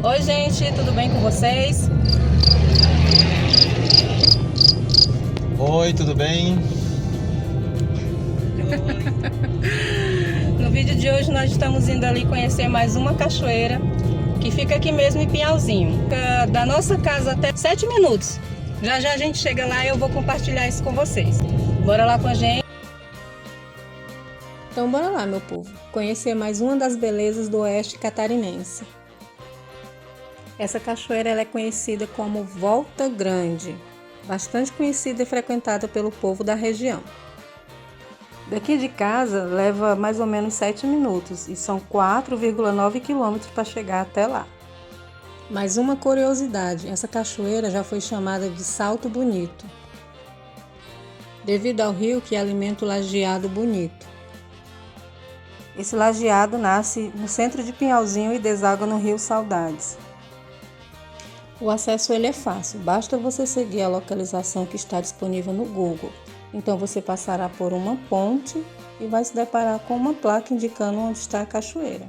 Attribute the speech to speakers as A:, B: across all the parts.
A: Oi gente, tudo bem com vocês?
B: Oi, tudo bem?
A: No vídeo de hoje nós estamos indo ali conhecer mais uma cachoeira que fica aqui mesmo em Pinhalzinho. Fica da nossa casa até 7 minutos. Já já a gente chega lá e eu vou compartilhar isso com vocês. Bora lá com a gente. Então bora lá, meu povo, conhecer mais uma das belezas do oeste catarinense. Essa cachoeira ela é conhecida como Volta Grande, bastante conhecida e frequentada pelo povo da região. Daqui de casa leva mais ou menos 7 minutos e são 4,9 quilômetros para chegar até lá. Mais uma curiosidade, essa cachoeira já foi chamada de Salto Bonito, devido ao rio que alimenta o Lajeado Bonito. Esse lajeado nasce no centro de Pinhalzinho e deságua no rio Saudades. O acesso ele é fácil, basta você seguir a localização que está disponível no Google. Então você passará por uma ponte e vai se deparar com uma placa indicando onde está a cachoeira.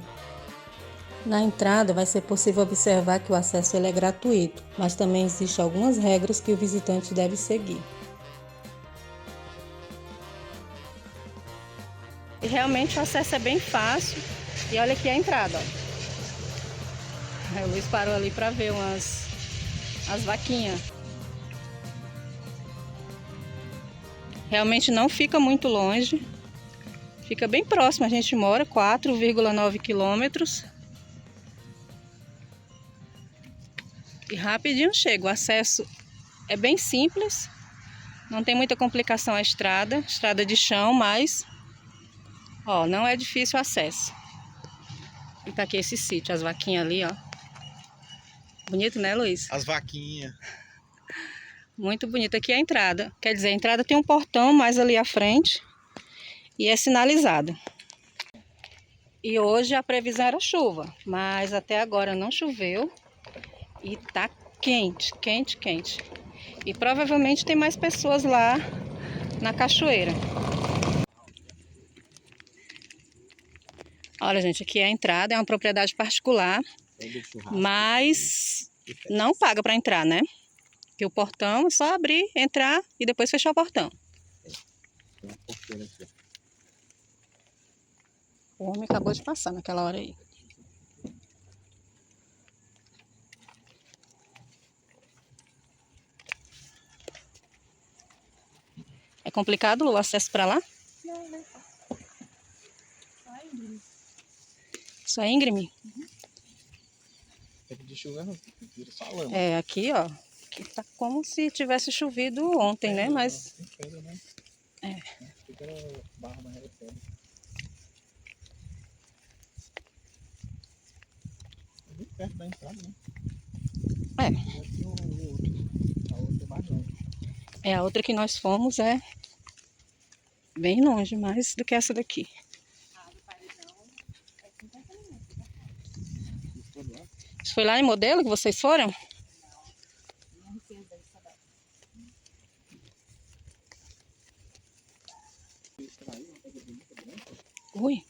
A: Na entrada vai ser possível observar que o acesso ele é gratuito, mas também existem algumas regras que o visitante deve seguir. E realmente o acesso é bem fácil. E olha aqui a entrada, ó. O Luiz parou ali para ver as vaquinhas. Realmente não fica muito longe. Fica bem próximo, a gente mora 4,9 quilômetros. E rapidinho chega. O acesso é bem simples. Não tem muita complicação a estrada de chão, mas ó, não é difícil o acesso. E tá aqui esse sítio, as vaquinhas ali, ó. Bonito, né, Luiz?
B: As vaquinhas.
A: Muito bonito. Aqui é a entrada. Quer dizer, a entrada tem um portão mais ali à frente e é sinalizado. E hoje a previsão era chuva, mas até agora não choveu e tá quente, quente, quente. E provavelmente tem mais pessoas lá na cachoeira. Olha, gente, aqui é a entrada, é uma propriedade particular, mas não paga para entrar, né? Que o portão é só abrir, entrar e depois fechar o portão. O homem acabou de passar naquela hora aí. É complicado o acesso para lá?
C: Não, não é fácil. Só é íngreme.
A: Só é íngreme?
B: Tempo de chuva não vira só lama.
A: É, aqui, ó. Aqui tá como se tivesse chovido ontem, né? Mas
B: Pedra, né?
A: é.
B: Fica barro na pedra. Bem perto da entrada, né?
A: É.
B: A outra é mais longe.
A: É, a outra que nós fomos é bem longe, mais do que essa daqui. Isso foi lá em Modelo que vocês foram? Ui.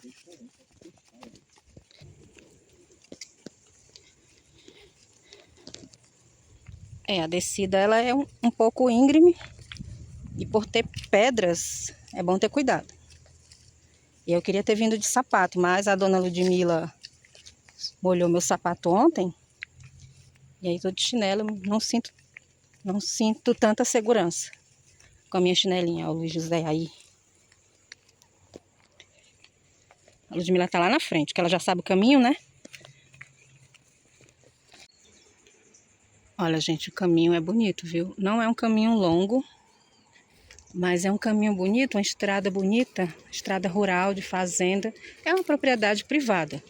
A: É, a descida ela é um pouco íngreme e por ter pedras é bom ter cuidado. E eu queria ter vindo de sapato, mas a dona Ludmila molhou meu sapato ontem e aí tô de chinelo, não sinto tanta segurança com a minha chinelinha. Ó, o Luiz José aí. A Ludmila tá lá na frente, que ela já sabe o caminho, né? Olha, gente, o caminho é bonito, viu? Não é um caminho longo, mas é um caminho bonito, uma estrada bonita, estrada rural de fazenda. É uma propriedade privada,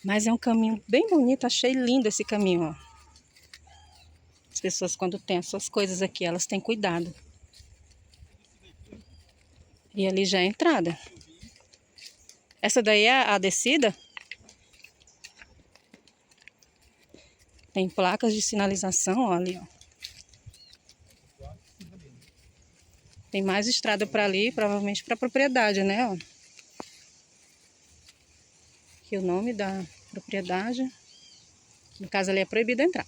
A: mas é um caminho bem bonito. Achei lindo esse caminho, ó. As pessoas quando tem as suas coisas aqui, elas têm cuidado. E ali já é a entrada. Essa daí é a descida. Tem placas de sinalização, ó, ali, ó. Tem mais estrada para ali, provavelmente para a propriedade, né, ó. Aqui o nome da propriedade. No caso ali é proibido entrar.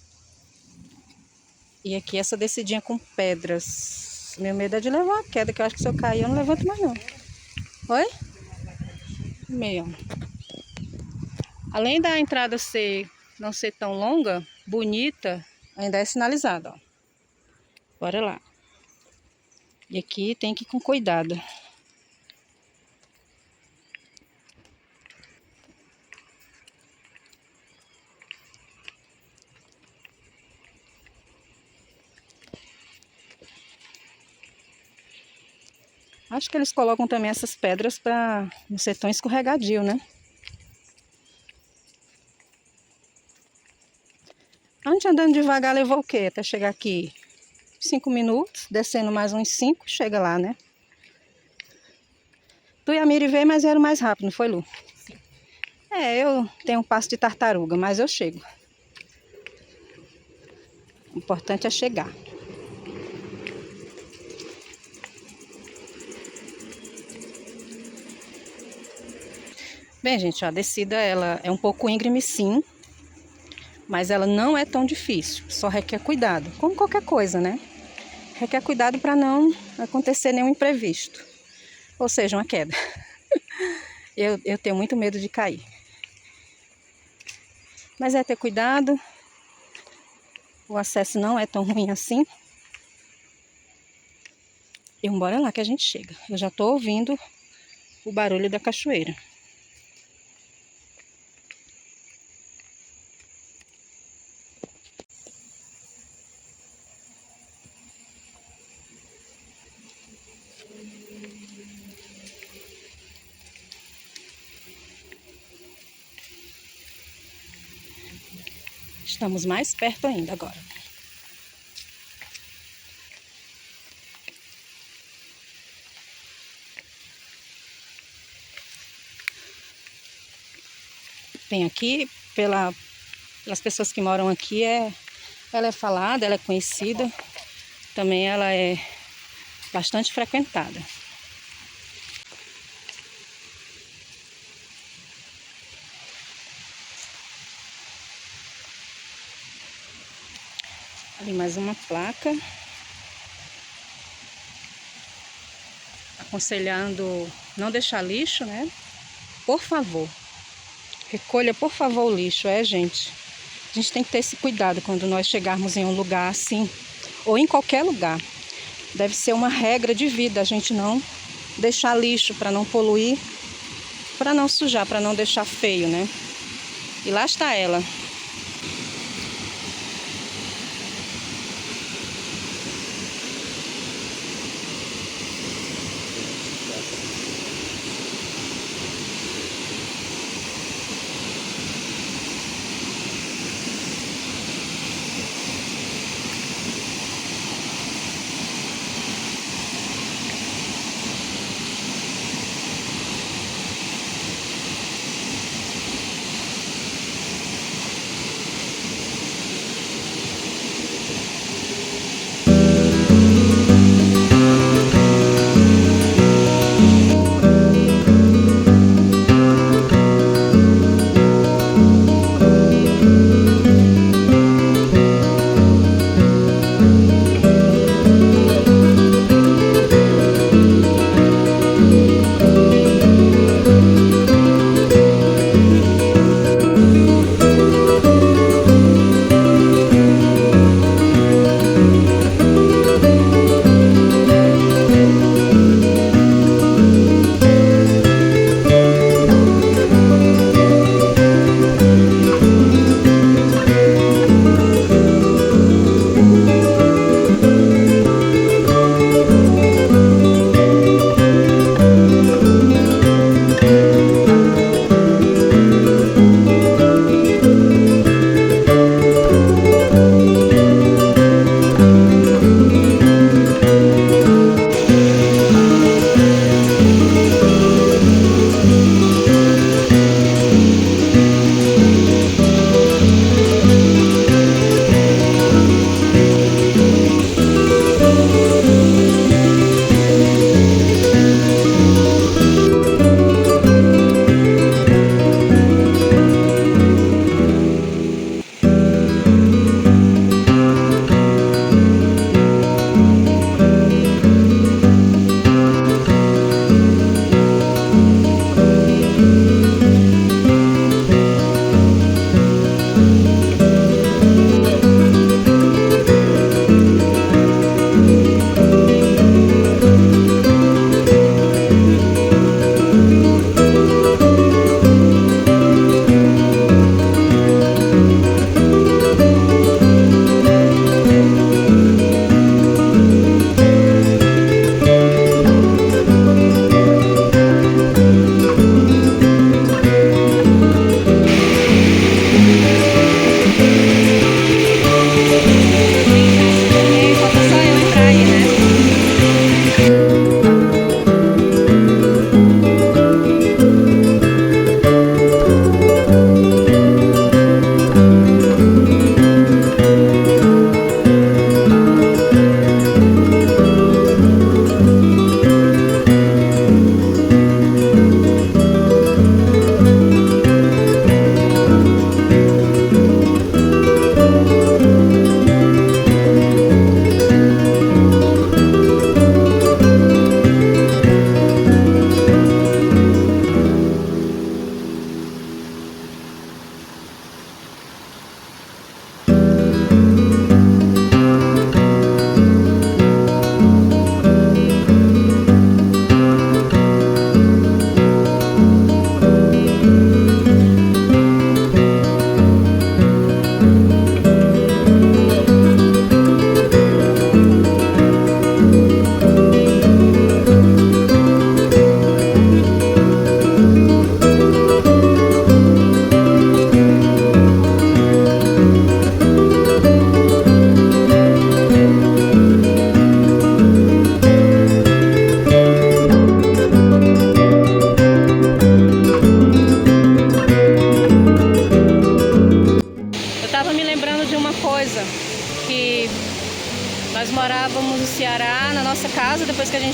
A: E aqui essa descidinha com pedras. Meu medo é de levar a queda, que eu acho que se eu cair eu não levanto mais não. Oi? Meio. Além da entrada não ser tão longa, bonita, ainda é sinalizada, ó. Bora lá. E aqui tem que ir com cuidado. Acho que eles colocam também essas pedras para não ser tão escorregadio, né? A gente andando devagar levou o quê? Até chegar aqui 5 minutos, descendo mais uns 5, chega lá, né? Tu e a Miri veio, mas era mais rápido, não foi, Lu? Sim. É, eu tenho um passo de tartaruga, mas eu chego. O importante é chegar. Bem, gente, a descida ela é um pouco íngreme, sim, mas ela não é tão difícil, só requer cuidado, como qualquer coisa, né? Requer cuidado para não acontecer nenhum imprevisto, ou seja, uma queda. Eu tenho muito medo de cair. Mas é ter cuidado, o acesso não é tão ruim assim. E bora lá que a gente chega. Eu já estou ouvindo o barulho da cachoeira. Estamos mais perto ainda agora. Tem aqui, pelas pessoas que moram aqui, ela é falada, ela é conhecida. Também ela é bastante frequentada. Ali mais uma placa. Aconselhando não deixar lixo, né? Por favor. Recolha, por favor, o lixo, gente. A gente tem que ter esse cuidado quando nós chegarmos em um lugar assim, ou em qualquer lugar. Deve ser uma regra de vida a gente não deixar lixo para não poluir, para não sujar, para não deixar feio, né? E lá está ela.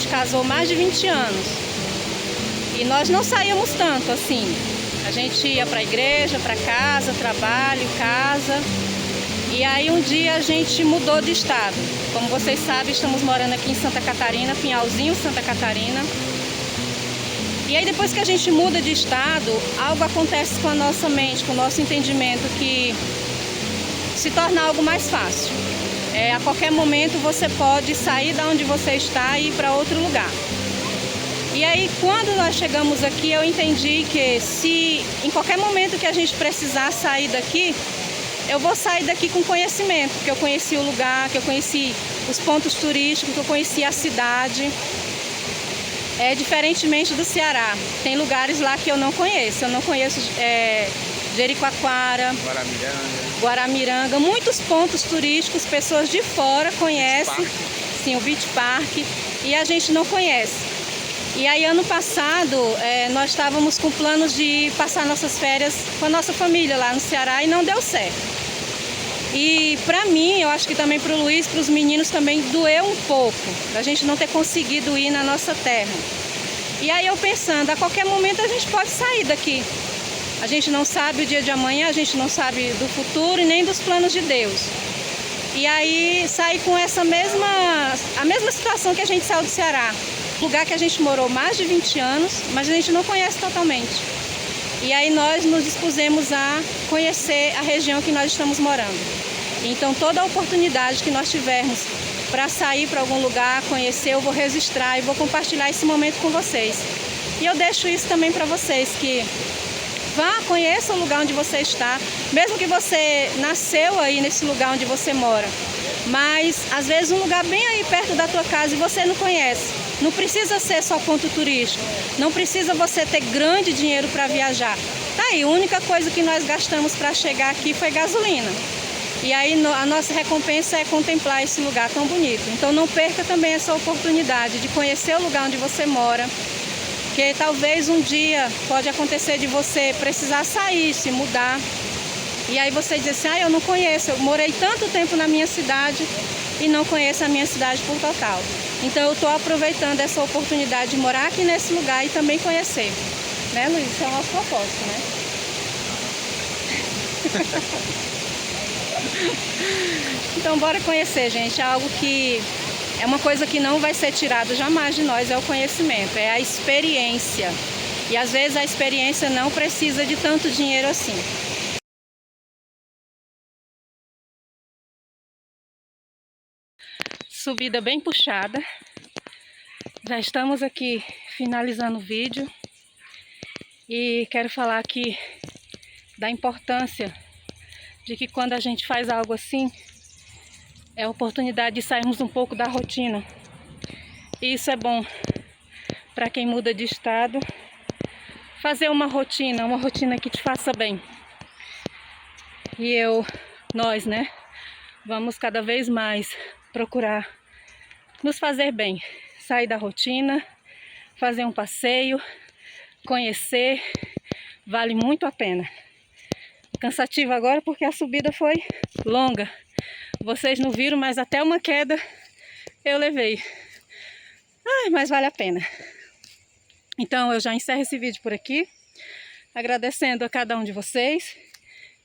A: gente casou há mais de 20 anos. E nós não saíamos tanto assim. A gente ia para a igreja, para casa, trabalho, casa. E aí um dia a gente mudou de estado. Como vocês sabem, estamos morando aqui em Santa Catarina, Pinhalzinho, Santa Catarina. E aí depois que a gente muda de estado, algo acontece com a nossa mente, com o nosso entendimento, que se torna algo mais fácil. A qualquer momento você pode sair da onde você está e ir para outro lugar. E aí quando nós chegamos aqui, eu entendi que se em qualquer momento que a gente precisar sair daqui, eu vou sair daqui com conhecimento, porque eu conheci o lugar, que eu conheci os pontos turísticos, que eu conheci a cidade. Diferentemente do Ceará, tem lugares lá que eu não conheço. Eu não conheço Jericoacoara, Guaramiranga, muitos pontos turísticos, pessoas de fora conhecem, sim, o Beach Park, e a gente não conhece. E aí ano passado nós estávamos com planos de passar nossas férias com a nossa família lá no Ceará e não deu certo. E para mim, eu acho que também para o Luiz, para os meninos também doeu um pouco, da gente não ter conseguido ir na nossa terra. E aí eu pensando, a qualquer momento a gente pode sair daqui. A gente não sabe o dia de amanhã, a gente não sabe do futuro e nem dos planos de Deus. E aí sair com a mesma situação que a gente saiu do Ceará. Lugar que a gente morou mais de 20 anos, mas a gente não conhece totalmente. E aí nós nos dispusemos a conhecer a região que nós estamos morando. Então toda a oportunidade que nós tivermos para sair para algum lugar, conhecer, eu vou registrar e vou compartilhar esse momento com vocês. E eu deixo isso também para vocês, que vá, conheça o lugar onde você está, mesmo que você nasceu aí nesse lugar onde você mora. Mas às vezes um lugar bem aí perto da tua casa e você não conhece. Não precisa ser só ponto turístico, não precisa você ter grande dinheiro para viajar. Tá aí, a única coisa que nós gastamos para chegar aqui foi gasolina. E aí a nossa recompensa é contemplar esse lugar tão bonito. Então não perca também essa oportunidade de conhecer o lugar onde você mora, que talvez um dia pode acontecer de você precisar sair, se mudar. E aí você diz assim, eu não conheço, eu morei tanto tempo na minha cidade e não conheço a minha cidade por total. Então eu estou aproveitando essa oportunidade de morar aqui nesse lugar e também conhecer. Né, Luiz? Esse é o nosso propósito, né? Então bora conhecer, gente. É algo que é uma coisa que não vai ser tirada jamais de nós, é o conhecimento, é a experiência. E às vezes a experiência não precisa de tanto dinheiro assim. Subida bem puxada. Já estamos aqui finalizando o vídeo. E quero falar aqui da importância de que quando a gente faz algo assim, é a oportunidade de sairmos um pouco da rotina. E isso é bom para quem muda de estado. Fazer uma rotina que te faça bem. E nós, né, vamos cada vez mais procurar nos fazer bem. Sair da rotina, fazer um passeio, conhecer, vale muito a pena. Cansativo agora porque a subida foi longa. Vocês não viram, mas até uma queda eu levei. Mas vale a pena. Então eu já encerro esse vídeo por aqui, agradecendo a cada um de vocês.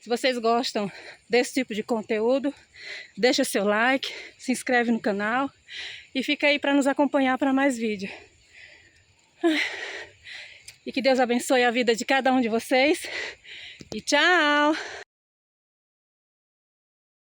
A: Se vocês gostam desse tipo de conteúdo, deixa seu like, se inscreve no canal e fica aí para nos acompanhar para mais vídeos. E que Deus abençoe a vida de cada um de vocês. E tchau!